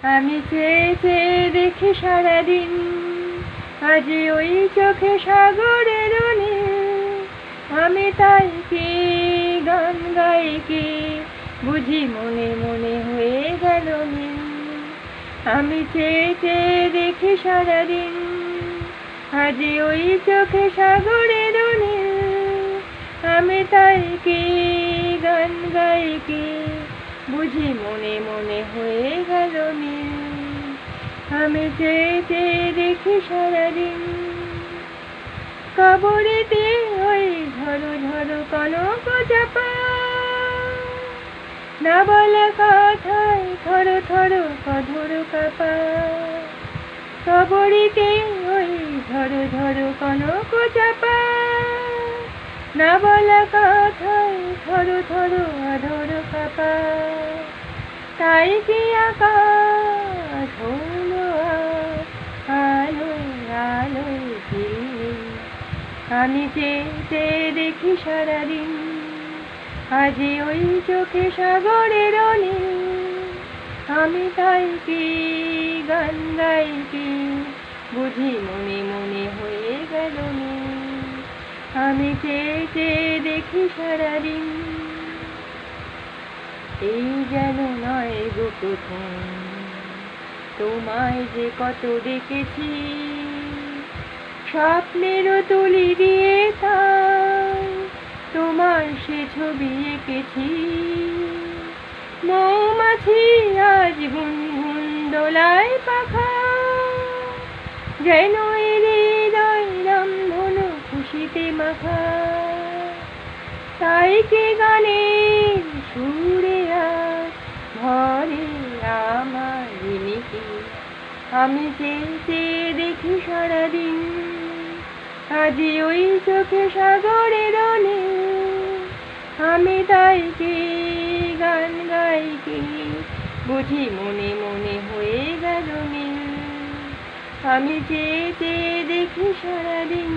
আমি চেয়ে চেয়ে দেখি সারাদিন, আজ ওই চোখে সাগরের নীল। আমি তাই কি গান গাই কি, বুঝি মনে মনে হয়ে গেল নীল। আমি চেয়ে চেয়ে দেখি সারাদিন, আজ ওই চোখে সাগরের নীল। আমি তাই কি গান গাই কি, বুঝি মনে মনে হয়ে গেল নীল। আমি চেয়ে চেয়ে দেখি সারাদিন, কবরেতে ওই ঝড়ো ঝড়ো কনক চাপা, না বলা কথায় থরো থরো কঠোর কাপা। কবরেতে ওই ঝড়ো ঝড়ো কনক চাপা, না বলা কথায় থরো থরো অধর কাপা। তাই কি আকাশ হলো আলোয় আলোয় ঝিলমিল। আমি চেয়ে চেয়ে দেখি সারাদিন, আজ ওই চোখে সাগরের নীল। আমি তাই কি গান গাই কি, বুঝি মনে মনে হয়ে গেল নীল। আমি চেয়ে চেয়ে দেখি সারাদিন, এই যেন নয় গো প্রথম তোমায় যে কত দেখেছি। স্বপ্নেরও তুলি দিয়ে তাই তোমার সে ছবি এঁকেছি। মৌমাছি আজ গুনগুন দোলায় পাখা, যেন হৃদয় রামধনু খুশিতে মাখা। তাই কি গানের সুরে আজ ভরে আমার ঝিলিকি। আমি চেয়ে চেয়ে দেখি সারাদিন, আজ ওই চোখে সাগরের নীল। আমি তাই কি গান গাই কি, বুঝি মনে মনে হয়ে গেল নীল। আমি চেয়ে চেয়ে দেখি সারাদিন।